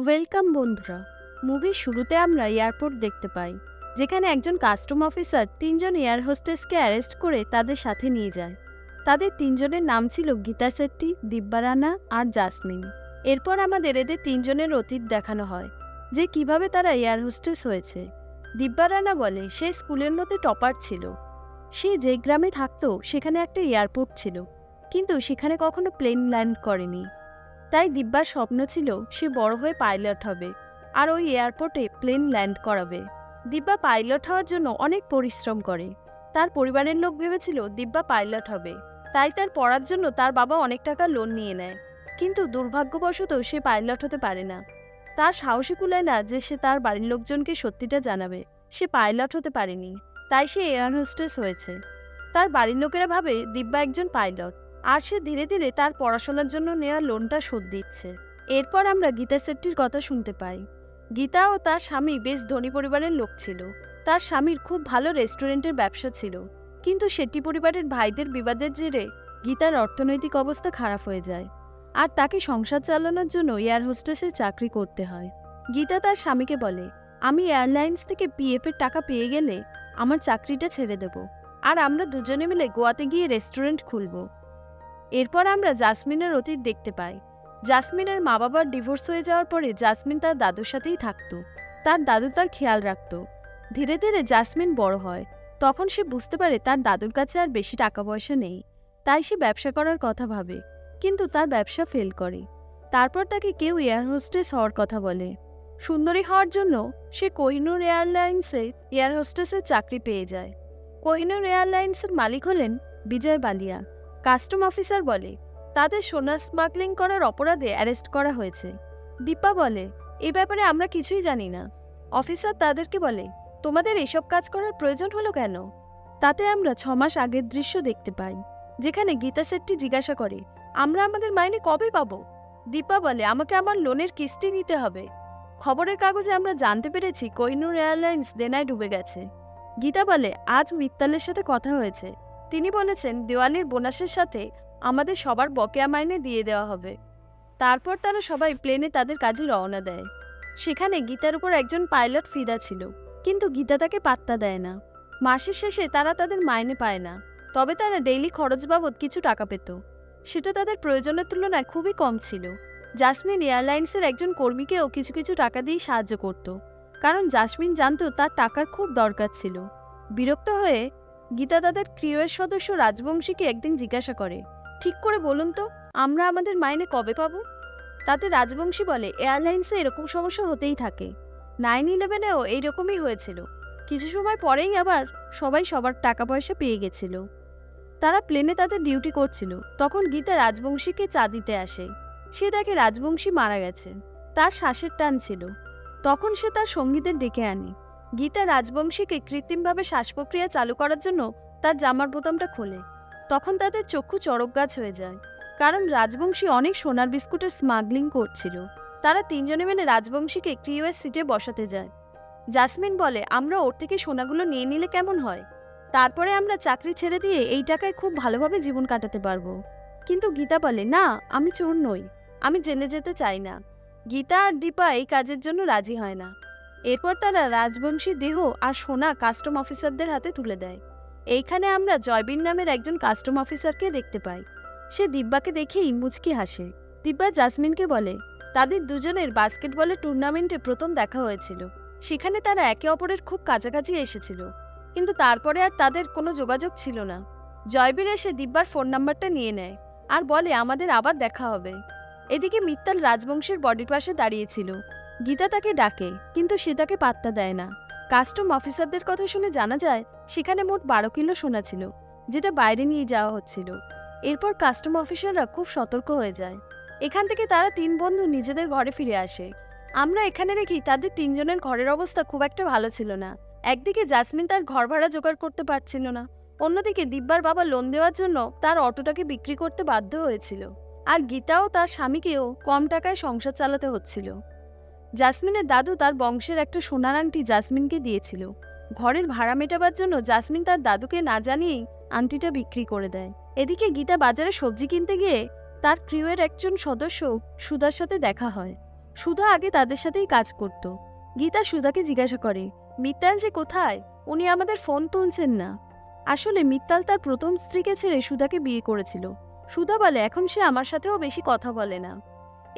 Welcome বন্ধুরা। মুভির শুরুতে আমরা এয়ারপোর্ট দেখতে পাই, যেখানে একজন কাস্টম অফিসার তিনজন এয়ার হোস্টেসকে অ্যারেস্ট করে তাদের সাথে নিয়ে যায়। তাদের তিনজনের নাম ছিল গীতা শেট্টি, দিব্যা রানা আর জাসমিন। এরপর আমাদের এদের তিনজনের অতীত দেখানো হয়, যে কিভাবে তারা এয়ার হোস্টেস হয়েছে। দিব্যা রানা বলে সে স্কুলের মধ্যে টপার ছিল। সে যে গ্রামে থাকতো সেখানে একটা এয়ারপোর্ট ছিল, কিন্তু সেখানে কখনো প্লেন ল্যান্ড করেনি। তাই দিব্যার স্বপ্ন ছিল সে বড় হয়ে পাইলট হবে আর ওই এয়ারপোর্টে প্লেন ল্যান্ড করাবে। দিব্যা পাইলট হওয়ার জন্য অনেক পরিশ্রম করে। তার পরিবারের লোক ভেবেছিল দিব্যা পাইলট হবে, তাই তার পড়ার জন্য তার বাবা অনেক টাকা লোন নিয়ে নেয়। কিন্তু দুর্ভাগ্যবশত সে পাইলট হতে পারে না। তার সাহসী কুলায় না যে সে তার বাড়ির লোকজনকে সত্যিটা জানাবে সে পাইলট হতে পারেনি, তাই সে এয়ার হোস্টেস হয়েছে। তার বাড়ির লোকেরা ভাবে দিব্যা একজন পাইলট, আর সে ধীরে ধীরে তার পড়াশোনার জন্য নেওয়া লোনটা শোধ দিচ্ছে। এরপর আমরা গীতা শেট্টির কথা শুনতে পাই। গীতা ও তার স্বামী বেশ ধনী পরিবারের লোক ছিল। তার স্বামীর খুব ভালো রেস্টুরেন্টের ব্যবসা ছিল, কিন্তু শেট্টি পরিবারের ভাইদের বিবাদের জেরে গীতার অর্থনৈতিক অবস্থা খারাপ হয়ে যায়, আর তাকে সংসার চালানোর জন্য এয়ার হোস্টেসের চাকরি করতে হয়। গীতা তার স্বামীকে বলে, আমি এয়ারলাইন্স থেকে পিএফ এর টাকা পেয়ে গেলে আমার চাকরিটা ছেড়ে দেব, আর আমরা দুজনে মিলে গোয়াতে গিয়ে রেস্টুরেন্ট খুলব। এরপর আমরা জাসমিনের অতীত দেখতে পাই। জাসমিনের মা বাবার ডিভোর্স হয়ে যাওয়ার পরে জাসমিন তার দাদুর সাথেই থাকতো। তার দাদু তার খেয়াল রাখত। ধীরে ধীরে জাসমিন বড় হয়। তখন সে বুঝতে পারে তার দাদুর কাছে আর বেশি টাকা পয়সা নেই, তাই সে ব্যবসা করার কথা ভাবে, কিন্তু তার ব্যবসা ফেল করে। তারপর তাকে কেউ এয়ার হোস্টেস হওয়ার কথা বলে। সুন্দরী হওয়ার জন্য সে কোহিনূর এয়ারলাইন্সে এয়ার হোস্টেসের চাকরি পেয়ে যায়। কোহিনূর এয়ারলাইন্সের মালিক হলেন বিজয় বালিয়া। কাস্টম অফিসার বলে তাদের সোনা স্মাগলিং করার অপরাধে অ্যারেস্ট করা হয়েছে। দীপা বলে এই ব্যাপারে আমরা কিছুই জানি না। অফিসার তাদেরকে বলে তোমাদের এসব কাজ করার প্রয়োজন হলো কেন? তাতে আমরা 6 মাস আগের দৃশ্য দেখতে পাই, যেখানে গীতা শেট্টি জিজ্ঞাসা করে আমরা আমাদের মাইনে কবে পাবো। দীপা বলে আমাকে আমার লোনের কিস্তি নিতে হবে। খবরের কাগজে আমরা জানতে পেরেছি কোহিনূর এয়ারলাইন্স দেনায় ডুবে গেছে। গীতা বলে আজ মিত্তালের সাথে কথা হয়েছে, তিনি বলেছেন দিওয়ালির বোনাসের সাথে আমাদের সবার বকেয়া মাইনে দিয়ে দেওয়া হবে। তারপর তারা সবাই প্লেনে তাদের কাজে রওনা দেয়। সেখানে গীতার উপর একজন পাইলট ফিদা ছিল, কিন্তু গীতা তাকে পাত্তা দেয় না। মাসের শেষে তারা তাদের মাইনে পায় না, তবে তারা ডেইলি খরচ বাবদ কিছু টাকা পেত। সেটা তাদের প্রয়োজনের তুলনায় খুবই কম ছিল। জাসমিন এয়ারলাইন্সের একজন কর্মীকেও কিছু কিছু টাকা দিয়ে সাহায্য করত, কারণ জাসমিন জানতো তার টাকার খুব দরকার ছিল। বিরক্ত হয়ে গীতা তাদের ক্রিউয়ের সদস্য রাজবংশীকে একদিন জিজ্ঞাসা করে ঠিক করে বলুন তো আমরা আমাদের মাইনে কবে পাবো। তাতে রাজবংশী বলে এয়ারলাইন্সে এরকম সমস্যা হতেই থাকে, 9/11-এও এইরকমই হয়েছিল। কিছু সময় পরেই আবার সবাই সবার টাকা পয়সা পেয়ে গেছিল। তারা প্লেনে তাদের ডিউটি করছিল, তখন গীতা রাজবংশীকে চা দিতে আসে। সে দেখে রাজবংশী মারা গেছে, তার শ্বাসের টান ছিল। তখন সে তার সঙ্গীদের ডেকে আনে। গীতা রাজবংশীকে কৃত্রিমভাবে শ্বাস প্রক্রিয়া চালু করার জন্য তার জামার বোতামটা খোলে। তখন তাদের চক্ষু চড়ক গাছ হয়ে যায়, কারণ রাজবংশী অনেক সোনার বিস্কুটের স্মাগলিং করছিল। তারা তিনজনে মিলে রাজবংশীকে ক্রিউয়ের সিটে বসাতে যায়। জাসমিন বলে আমরা ওর থেকে সোনাগুলো নিয়ে নিলে কেমন হয়, তারপরে আমরা চাকরি ছেড়ে দিয়ে এই টাকায় খুব ভালোভাবে জীবন কাটাতে পারবো। কিন্তু গীতা বলে না, আমি চোর নই, আমি জেলে যেতে চাই না। গীতা আর দীপা এই কাজের জন্য রাজি হয় না। এরপর তারা রাজবংশী দেহ আর সোনা কাস্টম অফিসারদের হাতে তুলে দেয়। এইখানে আমরা জয়বীর নামের একজন কাস্টম অফিসারকে দেখতে পাই। সে দিব্যাকে দেখেই মুচকি হাসে। দিব্যা জাসমিনকে বলে তাদের দুজনের বাস্কেটবলের টুর্নামেন্টে প্রথম দেখা হয়েছিল। সেখানে তারা একে অপরের খুব কাছাকাছি এসেছিল, কিন্তু তারপরে আর তাদের কোনো যোগাযোগ ছিল না। জয়বীর এসে দিব্যার ফোন নাম্বারটা নিয়ে নেয় আর বলে আমাদের আবার দেখা হবে। এদিকে মিত্তাল রাজবংশের বডির পাশে দাঁড়িয়েছিল। গীতা তাকে ডাকে, কিন্তু সে তাকে পাত্তা দেয় না। কাস্টম অফিসারদের কথা শুনে জানা যায় সেখানে মোট 12 কিলো সোনা ছিল, যেটা বাইরে নিয়ে যাওয়া হচ্ছিল। এরপর কাস্টম অফিসাররা খুব সতর্ক হয়ে যায়। এখান থেকে তারা 3 বন্ধু নিজেদের ঘরে ফিরে আসে। আমরা এখানে দেখি তাদের 3 জনের ঘরের অবস্থা খুব একটা ভালো ছিল না। একদিকে জাসমিন তার ঘর ভাড়া জোগাড় করতে পারছিল না, অন্যদিকে দিব্যার বাবা লোন দেওয়ার জন্য তার অটোটাকে বিক্রি করতে বাধ্য হয়েছিল, আর গীতাও তার স্বামীকেও কম টাকায় সংসার চালাতে হচ্ছিল। জাসমিনের দাদু তার বংশের একটা সোনার আংটি জাসমিনকে দিয়েছিল। ঘরের ভাড়া মেটাবার জন্য জাসমিন তার দাদুকে না জানিয়েই আংটিটা বিক্রি করে দেয়। এদিকে গীতা বাজারে সবজি কিনতে গিয়ে তার ক্রিউয়ের একজন সদস্য সুধার সাথে দেখা হয়। সুধা আগে তাদের সাথেই কাজ করত। গীতা সুধাকে জিজ্ঞাসা করে, মিত্তাল যে কোথায়? উনি আমাদের ফোন তুলছেন না। আসলে মিত্তাল তার প্রথম স্ত্রীকে ছেড়ে সুধাকে বিয়ে করেছিল। সুধা বলে এখন সে আমার সাথেও বেশি কথা বলে না।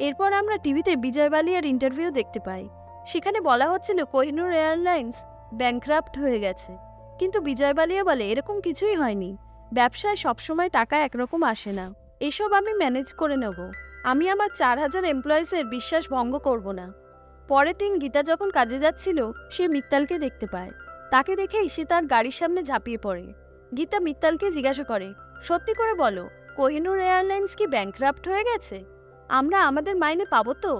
এরপর আমরা টিভিতে বিজয় বালিয়ার ইন্টারভিউ দেখতে পাই। সেখানে বলা হচ্ছিল কোহিনূর এয়ারলাইন্স ব্যাংক্রাফট হয়ে গেছে, কিন্তু বিজয় বালিয়া বলে এরকম কিছুই হয়নি। ব্যবসায় সবসময় টাকা একরকম আসে না, এসব আমি ম্যানেজ করে নেব। আমি আমার 4000 এমপ্লয়িজের বিশ্বাস ভঙ্গ করব না। পরের দিন গীতা যখন কাজে যাচ্ছিল সে মিত্তালকে দেখতে পায়। তাকে দেখেই সে তার গাড়ির সামনে ঝাঁপিয়ে পড়ে। গীতা মিত্তালকে জিজ্ঞাসা করে, সত্যি করে বলো, কোহিনূর এয়ারলাইন্স কি ব্যাংক্রাফট হয়ে গেছে? আমরা আমাদের মাইনে পাবো তো?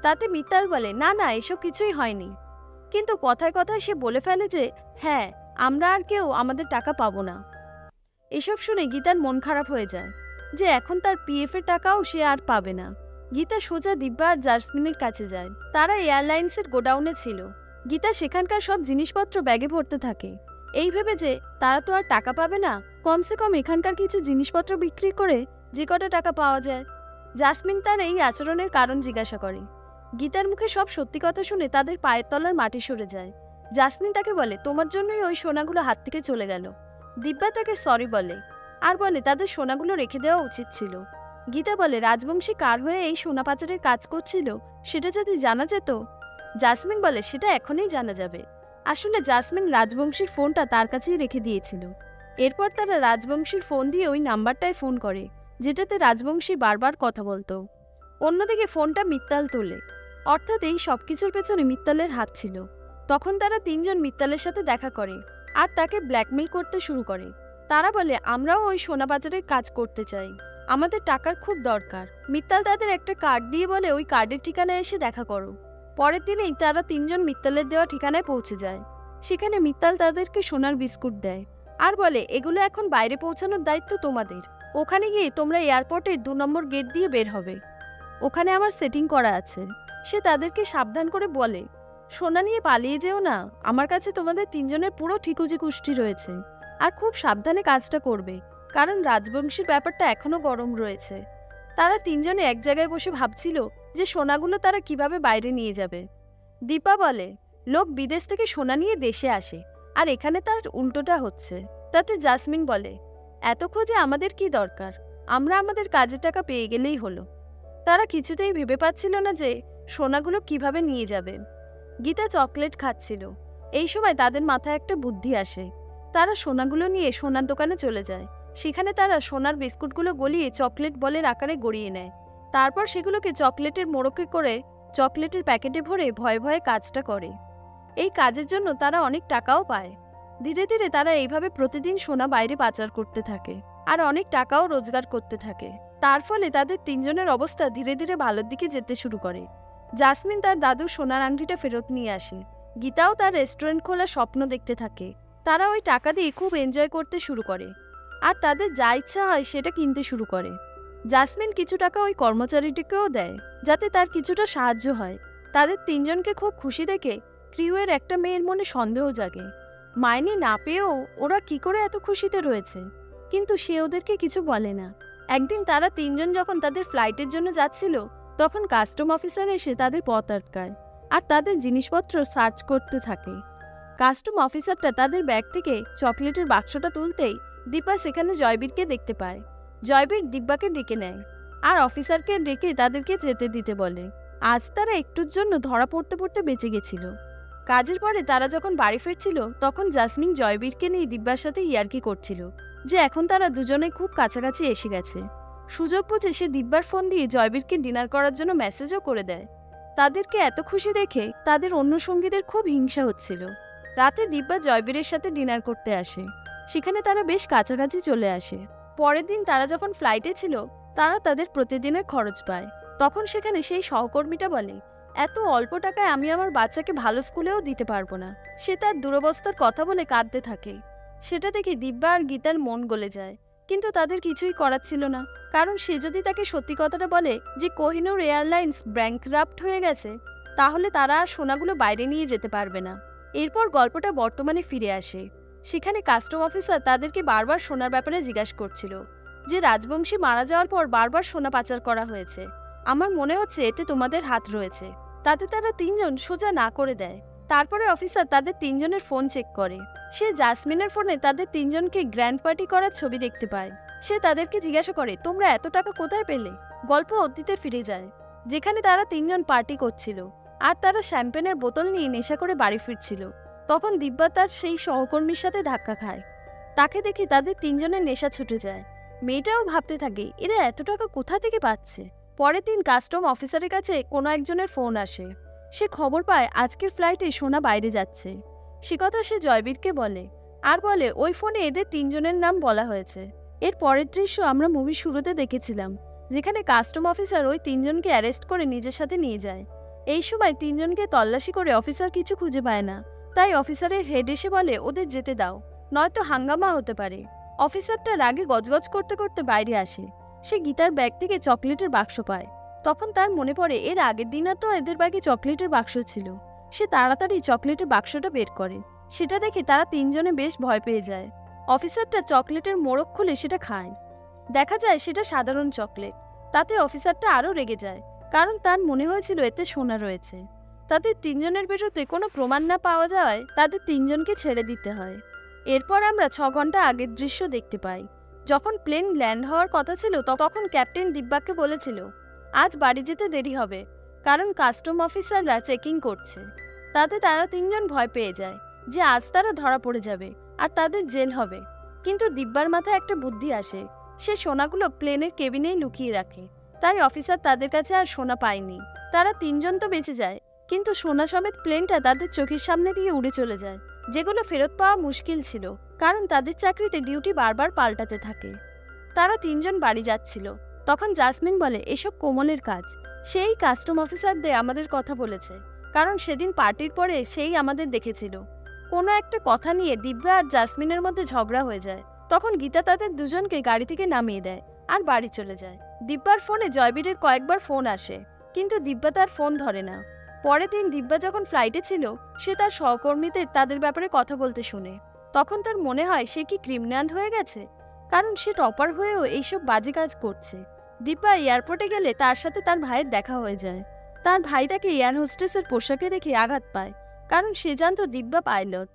তাতে মিত্তাল বলে, না না, এসব কিছুই হয়নি। কিন্তু কথায় কথায় সে বলে ফেলে যে হ্যাঁ, আমরা আর কেউ আমাদের টাকা পাবো না। এসব শুনে গীতার মন খারাপ হয়ে যায় যে এখন তার পিএফ এর টাকাও সে আর পাবে না। গীতা সোজা দিব্যা আর জাসমিনের কাছে যায়। তারা এয়ারলাইন্সের গোডাউনে ছিল। গীতা সেখানকার সব জিনিসপত্র ব্যাগে ভরতে থাকে, এই ভেবে যে তারা তো আর টাকা পাবে না, কমসে কম এখানকার কিছু জিনিসপত্র বিক্রি করে যে কটা টাকা পাওয়া যায়। জাসমিন তার এই আচরণের কারণ জিজ্ঞাসা করে। গীতার মুখে সব সত্যি কথা শুনে তাদের পায়ের তলার মাটি সরে যায়। জাসমিন তাকে বলে, তোমার জন্যই ওই সোনাগুলো হাত থেকে চলে গেল। দিব্যা তাকে সরি বলে আর বলে তাদের সোনাগুলো রেখে দেওয়া উচিত ছিল। গীতা বলে, রাজবংশী কার হয়ে এই সোনা পাচারের কাজ করছিল সেটা যদি জানা যেত। জাসমিন বলে, সেটা এখনই জানা যাবে। আসলে জাসমিন রাজবংশীর ফোনটা তার কাছেই রেখে দিয়েছিল। এরপর তারা রাজবংশীর ফোন দিয়ে ওই নাম্বারটায় ফোন করে যেটাতে রাজবংশী বারবার কথা বলতো। অন্যদিকে ফোনটা মিত্তাল তোলে, অর্থাৎ এই সবকিছুর পেছনে মিত্তালের হাত ছিল। তখন তারা তিনজন মিত্তালের সাথে দেখা করে আর তাকে ব্ল্যাকমেইল করতে শুরু করে। তারা বলে, আমরাও ওই সোনা বাজারের কাজ করতে চাই, আমাদের টাকার খুব দরকার। মিত্তাল তাদের একটা কার্ড দিয়ে বলে ওই কার্ডের ঠিকানায় এসে দেখা করো। পরের দিনেই তারা তিনজন মিত্তালের দেওয়া ঠিকানায় পৌঁছে যায়। সেখানে মিত্তাল তাদেরকে সোনার বিস্কুট দেয় আর বলে, এগুলো এখন বাইরে পৌঁছানোর দায়িত্ব তোমাদের। ওখানে গিয়ে তোমরা এয়ারপোর্টের 2 নম্বর গেট দিয়ে বের হবে, ওখানে আমার সেটিং করা আছে। সে তাদেরকে সাবধান করে বলে, সোনা নিয়ে পালিয়ে যেও না, আমার কাছে তোমাদের তিনজনের পুরো ঠিকুজি কুষ্টি রয়েছে। আর খুব সাবধানে কাজটা করবে, কারণ রাজবংশীর ব্যাপারটা এখনো গরম রয়েছে। তারা তিনজনে এক জায়গায় বসে ভাবছিল যে সোনাগুলো তারা কিভাবে বাইরে নিয়ে যাবে। দীপা বলে, লোক বিদেশ থেকে সোনা নিয়ে দেশে আসে আর এখানে তার উল্টোটা হচ্ছে। তাতে জাসমিন বলে, এত খোঁজে আমাদের কি দরকার, আমরা আমাদের কাজের টাকা পেয়ে গেলেই হলো। তারা কিছুতেই ভেবে পাচ্ছিল না যে সোনাগুলো কিভাবে নিয়ে যাবে। গীতা চকলেট খাচ্ছিল। এই সময় তাদের মাথায় একটা বুদ্ধি আসে। তারা সোনাগুলো নিয়ে সোনার দোকানে চলে যায়। সেখানে তারা সোনার বিস্কুটগুলো গলিয়ে চকলেট বলের আকারে গড়িয়ে নেয়। তারপর সেগুলোকে চকলেটের মোড়কে করে চকলেটের প্যাকেটে ভরে ভয়ে ভয়ে কাজটা করে। এই কাজের জন্য তারা অনেক টাকাও পায়। ধীরে ধীরে তারা এইভাবে প্রতিদিন সোনা বাইরে পাচার করতে থাকে আর অনেক টাকাও রোজগার করতে থাকে। তার ফলে তাদের তিনজনের অবস্থা ধীরে ধীরে ভালোর দিকে যেতে শুরু করে। জাসমিন তার দাদুর সোনার আংটিটা ফেরত নিয়ে আসে। গীতাও তার রেস্টুরেন্ট খোলার স্বপ্ন দেখতে থাকে। তারা ওই টাকা দিয়ে খুব এনজয় করতে শুরু করে আর তাদের যা ইচ্ছা হয় সেটা কিনতে শুরু করে। জাসমিন কিছু টাকা ওই কর্মচারীটিকেও দেয় যাতে তার কিছুটা সাহায্য হয়। তাদের তিনজনকে খুব খুশি দেখে ক্রিউয়ের একটা মেয়ের মনে সন্দেহ জাগে। মাইনে না পেয়েও ওরা কি করে এত খুশিতে রয়েছে, কিন্তু সে ওদেরকে কিছু বলে না। একদিন তারা তিনজন যখন তাদের ফ্লাইটের জন্য যাচ্ছিল তখন কাস্টম অফিসার এসে তাদের পথ আটকায় আর তাদের জিনিসপত্র সার্চ করতে থাকে। কাস্টম অফিসারটা তাদের ব্যাগ থেকে চকলেটের বাক্সটা তুলতেই দীপা সেখানে জয়বীরকে দেখতে পায়। জয়বীর দিব্যাকে ডেকে নেয় আর অফিসারকে ডেকে তাদেরকে যেতে দিতে বলে। আজ তারা একটুর জন্য ধরা পড়তে পড়তে বেঁচে গেছিল। কাজের পরে তারা যখন বাড়ি ফিরছিল তখন জাসমিন জয়বীরকে নিয়ে দিব্যার সাথে ইয়ার্কি করছিল যে এখন তারা দুজনে খুব কাছাকাছি এসে গেছে। সুযোগ বুঝে সে দিব্যার ফোন দিয়ে জয়বীরকে ডিনার করার জন্য মেসেজও করে দেয়। তাদেরকে এত খুশি দেখে তাদের অন্য সঙ্গীদের খুব হিংসা হচ্ছিল। রাতে দিব্যা জয়বীরের সাথে ডিনার করতে আসে। সেখানে তারা বেশ কাছাকাছি চলে আসে। পরের দিন তারা যখন ফ্লাইটে ছিল তারা তাদের প্রতিদিনের খরচ পায়। তখন সেখানে সেই সহকর্মীটা বলে, এত অল্প টাকায় আমি আমার বাচ্চাকে ভালো স্কুলেও দিতে পারবো না। সে তার দুরবস্থার কথা বলে কাঁদতে থাকে। সেটা দেখে দিব্যা আর গীতার মন গলে যায়, কিন্তু তাদের কিছুই করার ছিল না, কারণ সে যদি তাকে সত্যি কথাটা বলে যে কোহিনূর এয়ারলাইন্স ব্যাংক্রাফট হয়ে গেছে তাহলে তারা আর সোনাগুলো বাইরে নিয়ে যেতে পারবে না। এরপর গল্পটা বর্তমানে ফিরে আসে। সেখানে কাস্টম অফিসার তাদেরকে বারবার সোনার ব্যাপারে জিজ্ঞাসা করছিল যে রাজবংশী মারা যাওয়ার পর বারবার সোনা পাচার করা হয়েছে। আমার মনে হচ্ছে এতে তোমাদের হাত রয়েছে। তাতে তারা তিনজন সোজা না করে দেয়। তারপরে অফিসার তাদের তিনজনের ফোন চেক করে। সে জাসমিনের ফোনে তাদের তিনজনকে গ্র্যান্ড পার্টি করার ছবি দেখতে পায়। সে তাদেরকে জিজ্ঞাসা করে, তোমরা এত টাকা কোথায় পেলে? গল্প অতীতে ফিরে যায়, যেখানে তারা তিনজন পার্টি করছিল আর তারা শ্যাম্পেনের বোতল নিয়ে নেশা করে বাড়ি ফিরছিল। তখন দিব্যা তার সেই সহকর্মীর সাথে ধাক্কা খায়। তাকে দেখে তাদের তিনজনের নেশা ছুটে যায়। মেয়েটাও ভাবতে থাকে, এরা এত টাকা কোথা থেকে পাচ্ছে। পরের দিন কাস্টম অফিসারের কাছে কোনো একজনের ফোন আসে। সে খবর পায় আজকের ফ্লাইটে সোনা বাইরে যাচ্ছে। সে কথা সে জয়বীরকে বলে, আর বলে ওই ফোনে এদের তিনজনের নাম বলা হয়েছে। এর পরের দৃশ্য আমরা মুভির শুরুতে দেখেছিলাম, যেখানে কাস্টম অফিসার ওই তিনজনকে অ্যারেস্ট করে নিজের সাথে নিয়ে যায়। এই সময় তিনজনকে তল্লাশি করে অফিসার কিছু খুঁজে পায় না, তাই অফিসারের হেড এসে বলে ওদের যেতে দাও, নয়তো হাঙ্গামা হতে পারে। অফিসারটা রাগে গজগজ করতে করতে বাইরে আসে। সে গীতার ব্যাগ থেকে চকলেটের বাক্স পায়। তখন তার মনে পড়ে এর আগের দিনে তো এদের ব্যাগে চকলেটের বাক্স ছিল। সে তাড়াতাড়ি চকলেটের বাক্সটা বের করে। সেটা দেখে তারা তিনজনে বেশ ভয় পেয়ে যায়। অফিসারটা চকলেটের মোড়ক খুলে সেটা খায়। দেখা যায় সেটা সাধারণ চকলেট। তাতে অফিসারটা আরও রেগে যায়, কারণ তার মনে হয়েছিল এতে সোনা রয়েছে। তাদের তিনজনের বিরুদ্ধে কোনো প্রমাণ না পাওয়া যাওয়ায় তাদের তিনজনকে ছেড়ে দিতে হয়। এরপর আমরা 6 ঘন্টা আগের দৃশ্য দেখতে পাই। যখন প্লেন ল্যান্ড হওয়ার কথা ছিল তখন ক্যাপ্টেন দিব্যাকে বলেছিল আজ বাড়ি যেতে দেরি হবে, কারণ কাস্টম অফিসাররা চেকিং করছে। তাতে তারা তিনজন ভয় পেয়ে যায় যে আজ তারা ধরা পড়ে যাবে আর তাদের জেল হবে। কিন্তু দিব্যার মাথায় একটা বুদ্ধি আসে। সে সোনাগুলো প্লেনের কেবিনেই লুকিয়ে রাখে, তাই অফিসার তাদের কাছে আর সোনা পায়নি। তারা তিনজন তো বেঁচে যায়, কিন্তু সোনা সমেত প্লেনটা তাদের চোখের সামনে দিয়ে উড়ে চলে যায়, যেগুলো ফেরত পাওয়া মুশকিল ছিল, কারণ তাদের চাকরিতে ডিউটি বারবার পাল্টাতে থাকে। তারা তিনজন বাড়ি যাচ্ছিল, তখন জাসমিন বলে এসব কোমলের কাজ। সেই কাস্টম অফিসারদের আমাদের কথা বলেছে, কারণ সেদিন পার্টির পরে সেই আমাদের দেখেছিল। কোনো একটা কথা নিয়ে দিব্যা আর জাসমিনের মধ্যে ঝগড়া হয়ে যায়। তখন গীতা তাদের দুজনকে গাড়ি থেকে নামিয়ে দেয় আর বাড়ি চলে যায়। দিব্যার ফোনে জয়বীরের কয়েকবার ফোন আসে, কিন্তু দিব্যা তার ফোন ধরে না। পরের দিন দিব্যা যখন ফ্লাইটে ছিল, সে তার সহকর্মীদের তাদের ব্যাপারে কথা বলতে শুনে। তখন তার মনে হয় সে কি ক্রিমিনাল হয়ে গেছে, কারণ সে টপার হয়েও এইসব বাজে কাজ করছে। দিব্যা এয়ারপোর্টে গেলে তার সাথে তার ভাইয়ের দেখা হয়ে যায়। তার ভাই তাকে এয়ার হোস্টেসের পোশাকে দেখে আঘাত পায়, কারণ সে জানতো দিব্যা পাইলট।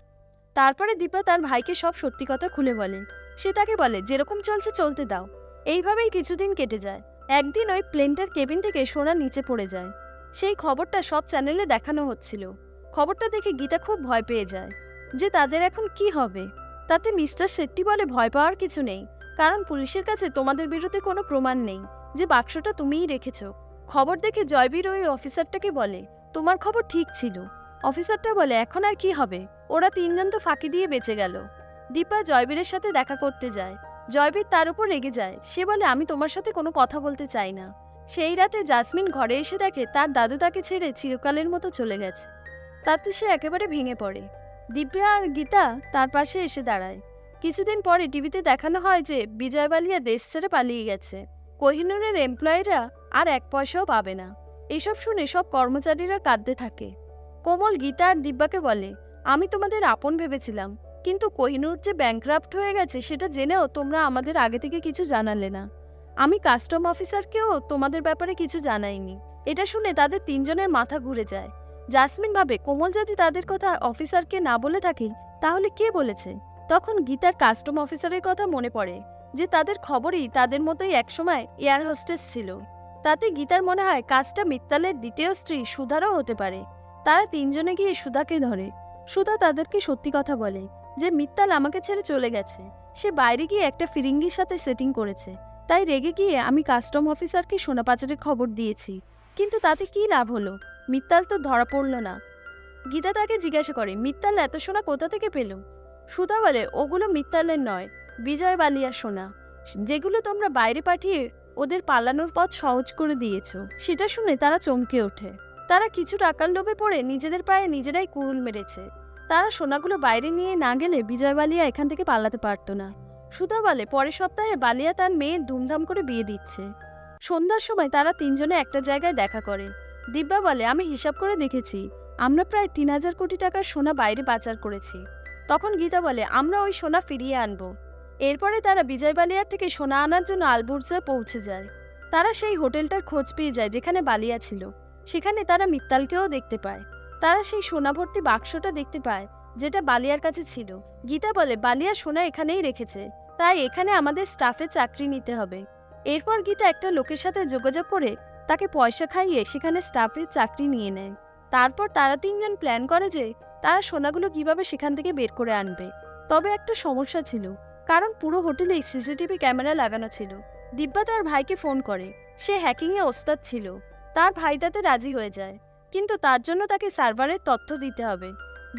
তারপরে দিব্যা তার ভাইকে সব সত্যি কথা খুলে বলে। সে তাকে বলে যেরকম চলছে চলতে দাও। এইভাবেই কিছুদিন কেটে যায়। একদিন ওই প্লেনটার কেবিন থেকে সোনা নিচে পড়ে যায়। সেই খবরটা সব চ্যানেলে দেখানো হচ্ছিল। খবরটা দেখে গীতা খুব ভয় পেয়ে যায় যে তাদের এখন কি হবে। তাতে মিস্টার শেট্টি বলে ভয় পাওয়ার কিছু নেই, কারণ পুলিশের কাছে তোমাদের বিরুদ্ধে কোনো প্রমাণ নেই যে বাক্সটা তুমিই রেখেছ। খবর দেখে জয়বীর ওই অফিসারটাকে বলে তোমার খবর ঠিক ছিল। অফিসারটা বলে এখন আর কি হবে, ওরা তিনজন তো ফাঁকি দিয়ে বেঁচে গেল। দীপা জয়বীরের সাথে দেখা করতে যায়। জয়বীর তার উপর রেগে যায়। সে বলে আমি তোমার সাথে কোনো কথা বলতে চাই না। সেই রাতে জাসমিন ঘরে এসে দেখে তার দাদু তাকে ছেড়ে চিরকালের মতো চলে গেছে। তাতে সে একেবারে ভেঙে পড়ে। দিব্যা আর গীতা তার পাশে এসে দাঁড়ায়। কিছুদিন পরে টিভিতে দেখানো হয় যে বিজয় বালিয়া দেশ ছেড়ে পালিয়ে গেছে। কোহিনূরের এমপ্লয়িরা আর 1 পয়সাও পাবে না। এইসব শুনে সব কর্মচারীরা কাঁদতে থাকে। কোমল গীতা আর দিব্যাকে বলে আমি তোমাদের আপন ভেবেছিলাম, কিন্তু কোহিনূর যে ব্যাংক্রাফট হয়ে গেছে সেটা জেনেও তোমরা আমাদের আগে থেকে কিছু জানালে না। আমি কাস্টম অফিসারকেও তোমাদের ব্যাপারে কিছু জানাইনি। এটা শুনে তাদের তিনজনের মাথা ঘুরে যায়। জাসমিন ভাবে কোমল যদি তাদের কথা অফিসারকে না বলে থাকে তাহলে কে বলেছে। তখন গীতার কাস্টম অফিসারের কথা মনে পড়ে যে তাদের খবরই তাদের মতোই একসময় এয়ার হোস্টেস ছিল। তাতে গীতার মনে হয় কাজটা মিত্তালের দ্বিতীয় স্ত্রী সুধারও হতে পারে। তারা তিনজনে গিয়ে সুধাকে ধরে। সুধা তাদেরকে সত্যি কথা বলে যে মিত্তাল আমাকে ছেড়ে চলে গেছে। সে বাইরে গিয়ে একটা ফিরিঙ্গির সাথে সেটিং করেছে, তাই রেগে গিয়ে আমি কাস্টম অফিসারকে সোনা পাচারের খবর দিয়েছি। কিন্তু তাতে কি লাভ হলো, মিত্তাল তো ধরা পড়ল না। গীতা তাকে জিজ্ঞাসা করে মিত্তাল এত সোনা কোথা থেকে পেল। সুধা বলে ওগুলো মিত্তালের নয়, বিজয় বালিয়ার সোনা, যেগুলো তোমরা বাইরে পাঠিয়ে ওদের পালানোর পথ সহজ করে দিয়েছ। সেটা শুনে তারা চমকে ওঠে। তারা কিছু টাকার লোভে পড়ে নিজেদের পায়ে নিজেরাই কুড়ুল মেরেছে। তারা সোনাগুলো বাইরে নিয়ে না গেলে বিজয় বালিয়া এখান থেকে পালাতে পারতো না। সুধা বলে পরের সপ্তাহে বালিয়া তার মেয়ের ধুমধাম করে বিয়ে দিচ্ছে। সন্ধ্যার সময় তারা তিনজনে একটা জায়গায় দেখা করে। দিব্যা বলে আমি হিসাব করে দেখেছি, আমরা প্রায় 3000 কোটি টাকার সোনা বাইরে পাচার করেছি। তখন গীতা বলে আমরা ওই সোনা ফিরিয়ে আনবো। এরপরে তারা বিজয় বালিয়ার থেকে সোনা আনার জন্য আলবুর্জে পৌঁছে যায়। তারা সেই হোটেলটার খোঁজ পেয়ে যায় যেখানে বালিয়া ছিল। সেখানে তারা মিত্তালকেও দেখতে পায়। তারা সেই সোনা ভর্তি বাক্সটা দেখতে পায় যেটা বালিয়ার কাছে ছিল। গীতা বলে বালিয়া সোনা এখানেই রেখেছে, তাই এখানে আমাদের স্টাফের চাকরি নিতে হবে। এরপর গীতা একটা লোকের সাথে যোগাযোগ করে তাকে পয়সা খাইয়ে সেখানে স্টাফের চাকরি নিয়ে নেয়। তারপর তারা তিনজন প্ল্যান করে যে তারা সোনাগুলো কিভাবে সেখান থেকে বের করে আনবে। তবে একটা সমস্যা ছিল, কারণ পুরো হোটেলেই সিসিটিভি ক্যামেরা লাগানো ছিল। দিব্যা তার ভাইকে ফোন করে, সে হ্যাকিংয়ে ওস্তাদ ছিল। তার ভাই তাতে রাজি হয়ে যায়, কিন্তু তার জন্য তাকে সার্ভারের তথ্য দিতে হবে।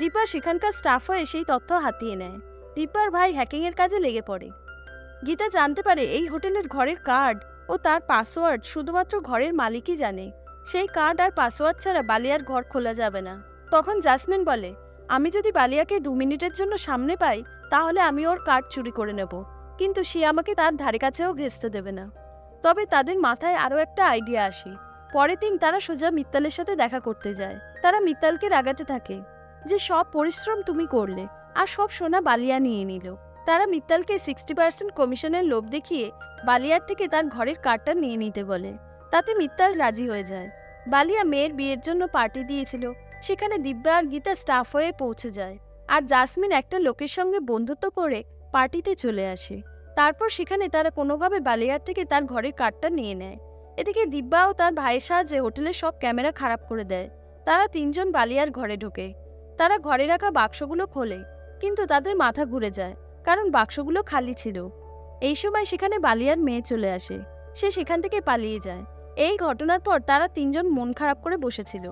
দিব্যা সেখানকার স্টাফ হয়ে সেই তথ্য হাতিয়ে নেয়। দিব্যার ভাই হ্যাকিংয়ের কাজে লেগে পড়ে। গীতা জানতে পারে এই হোটেলের ঘরের কার্ড ও তার পাসওয়ার্ড শুধুমাত্র ঘরের মালিকই জানে। সেই কার্ড আর পাসওয়ার্ড ছাড়া বালিয়ার ঘর খোলা যাবে না। তখন জাসমিন বলে, আমি যদি বালিয়াকে 2 মিনিটের জন্য সামনে পাই তাহলে আমি ওর কার্ড চুরি করে নেব, কিন্তু সে আমাকে তার ধারে কাছেও ঘেঁষতে দেবে না। তবে তাদের মাথায় আরও একটা আইডিয়া আসে। পরের দিন তারা সোজা মিত্তালের সাথে দেখা করতে যায়। তারা মিত্তালকে রাগাতে থাকে যে সব পরিশ্রম তুমি করলে আর সব সোনা বালিয়া নিয়ে নিল। তারা মিত্তালকে 60% কমিশনের লোভ দেখিয়ে বালিয়ার থেকে তার ঘরের কার্ডটা নিয়ে নিতে বলে। তাতে মিত্তাল রাজি হয়ে যায়। বালিয়া মেয়ের বিয়ের জন্য পার্টি দিয়েছিল, সেখানে দিব্যা আর গীতা স্টাফ হয়ে পৌঁছে যায়। আর জাসমিন একটা লোকের সঙ্গে বন্ধুত্ব করে পার্টিতে চলে আসে। তারপর সেখানে তারা কোনোভাবে বালিয়ার থেকে তার ঘরের কার্ডটা নিয়ে নেয়। এদিকে দিব্যা ও তার ভাইয়ের সাহায্যে হোটেলের সব ক্যামেরা খারাপ করে দেয়। তারা তিনজন বালিয়ার ঘরে ঢোকে। তারা ঘরে রাখা বাক্সগুলো খোলে, কিন্তু তাদের মাথা ঘুরে যায়, কারণ বাক্সগুলো খালি ছিল। এই সময় সেখানে বালিয়ার মেয়ে চলে আসে। সে সেখান থেকে পালিয়ে যায়। এই ঘটনার পর তারা তিনজন মন খারাপ করে বসেছিল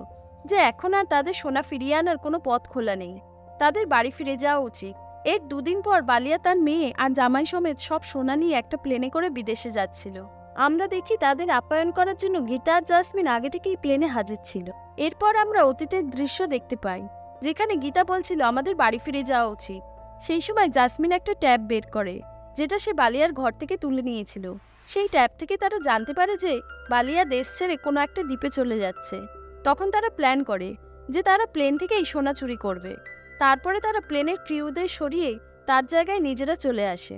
যে এখন আর তাদের সোনা ফিরিয়ে আনার কোনো পথ খোলা নেই, তাদের বাড়ি ফিরে যাওয়া উচিত। এর 2 দিন পর বালিয়া তার মেয়ে আর জামাই সমেত সব সোনা নিয়ে একটা প্লেনে করে বিদেশে যাচ্ছিল। আমরা দেখি তাদের আপ্যায়ন করার জন্য গীতা আর জাসমিন আগে থেকেই প্লেনে হাজির ছিল। এরপর আমরা অতীতের দৃশ্য দেখতে পাই, যেখানে গীতা বলছিল আমাদের বাড়ি ফিরে যাওয়া উচিত। সেই সময় জাসমিন একটা ট্যাব বের করে, যেটা সে বালিয়ার ঘর থেকে তুলে নিয়েছিল। সেই ট্যাব থেকে তারা জানতে পারে যে বালিয়া দেশ ছেড়ে কোনো একটা দ্বীপে চলে যাচ্ছে। তখন তারা প্ল্যান করে যে তারা প্লেন থেকেই সোনা চুরি করবে। তারপরে তারা প্লেনের ক্রিউদের সরিয়ে তার জায়গায় নিজেরা চলে আসে।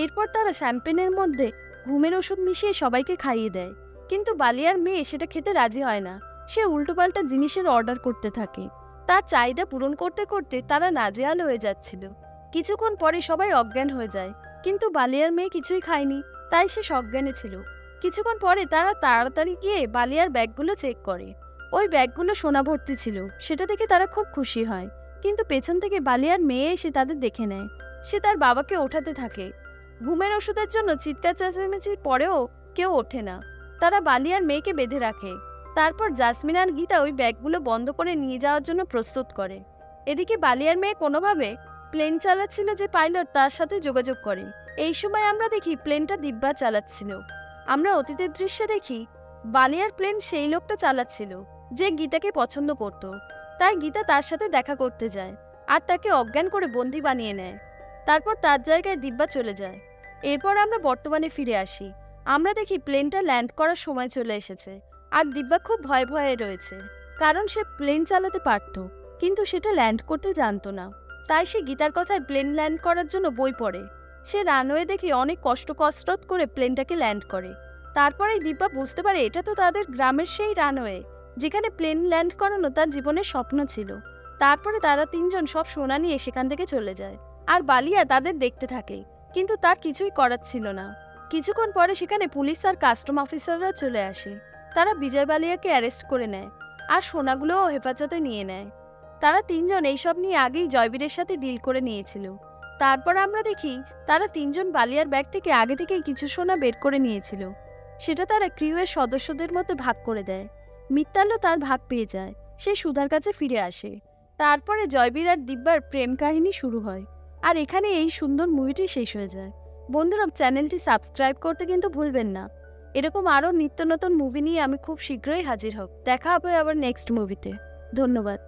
এরপর তারা শ্যাম্পেনের মধ্যে ঘুমের ওষুধ মিশিয়ে সবাইকে খাইয়ে দেয়, কিন্তু বালিয়ার মেয়ে সেটা খেতে রাজি হয় না। সে উল্টোপাল্টা জিনিসের অর্ডার করতে থাকে। তার চাহিদা পূরণ করতে করতে তারা নাজেহাল হয়ে যাচ্ছিল। কিছুক্ষণ পরে সবাই অজ্ঞান হয়ে যায়, কিন্তু বালিয়ার মেয়ে কিছুই খায়নি, তাই সে সজ্ঞানে ছিল। কিছুক্ষণ পরে তারা তাড়াতাড়ি গিয়ে বালিয়ার ব্যাগগুলো চেক করে। ওই ব্যাগগুলো সোনা ভর্তি ছিল, সেটা দেখে তারা খুব খুশি হয়। কিন্তু পেছন থেকে বালিয়ার মেয়ে এসে তাদের দেখে নেয়। সে তার বাবাকে ওঠাতে থাকে। ঘুমের ওষুধের জন্য চিৎকার চেঁচামেচির পরেও কেউ ওঠে না। তারা বালিয়ার মেয়েকে বেঁধে রাখে। তারপর জাসমিন আর গীতা ওই ব্যাগগুলো বন্ধ করে নিয়ে যাওয়ার জন্য প্রস্তুত করে। এদিকে বালিয়ার মেয়ে কোনোভাবে প্লেন চালাচ্ছিল যে পাইলট, তার সাথে যোগাযোগ করে। এই সময় আমরা দেখি প্লেনটা দিব্যা চালাচ্ছিল। আমরা অতীতের দৃশ্যে দেখি বালিয়ার প্লেন সেই লোকটা চালাচ্ছিল যে গীতাকে পছন্দ করত। তাই গীতা তার সাথে দেখা করতে যায় আর তাকে অজ্ঞান করে বন্দি বানিয়ে নেয়। তারপর তার জায়গায় দিব্যা চলে যায়। এরপর আমরা বর্তমানে ফিরে আসি। আমরা দেখি প্লেনটা ল্যান্ড করার সময় চলে এসেছে আর দিব্যা খুব ভয়ে ভয়ে রয়েছে, কারণ সে প্লেন চালাতে পারত, কিন্তু সেটা ল্যান্ড করতে জানতো না। তাই সে গীতার কথায় প্লেন ল্যান্ড করার জন্য বই পড়ে। সে রানওয়ে দেখে অনেক কষ্ট করে প্লেনটাকে ল্যান্ড করে। তারপরেই দিব্যা বুঝতে পারে এটা তো তাদের গ্রামের সেই রানওয়ে যেখানে প্লেন ল্যান্ড করানো তার জীবনের স্বপ্ন ছিল। তারপরে তারা তিনজন সব সোনা নিয়ে সেখান থেকে চলে যায় আর বালিয়া তাদের দেখতে থাকে, কিন্তু তার কিছুই করার ছিল না। কিছুক্ষণ পরে সেখানে পুলিশ আর কাস্টম অফিসাররা চলে আসে। তারা বিজয় বালিয়াকে অ্যারেস্ট করে নেয় আর সোনাগুলোও হেফাজতে নিয়ে নেয়। তারা তিনজন এইসব নিয়ে আগেই জয়বীরের সাথে ডিল করে নিয়েছিল। তারপর আমরা দেখি তারা তিনজন বালিয়ার ব্যাগ থেকে আগে থেকেই কিছু সোনা বের করে নিয়েছিল। সেটা তারা ক্রিউয়ের সদস্যদের মধ্যে ভাগ করে দেয়। মিত্তালও তার ভাগ পেয়ে যায়। সে সুধার কাছে ফিরে আসে। তারপরে জয়বীর আর দিব্যার প্রেম কাহিনী শুরু হয়। আর এখানে এই সুন্দর মুভিটি শেষ হয়ে যায়। বন্ধুরা, চ্যানেলটি সাবস্ক্রাইব করতে কিন্তু ভুলবেন না। এরকম আরও নিত্য নতুন মুভি নিয়ে আমি খুব শীঘ্রই হাজির হব। দেখা হবে আবার নেক্সট মুভিতে। ধন্যবাদ।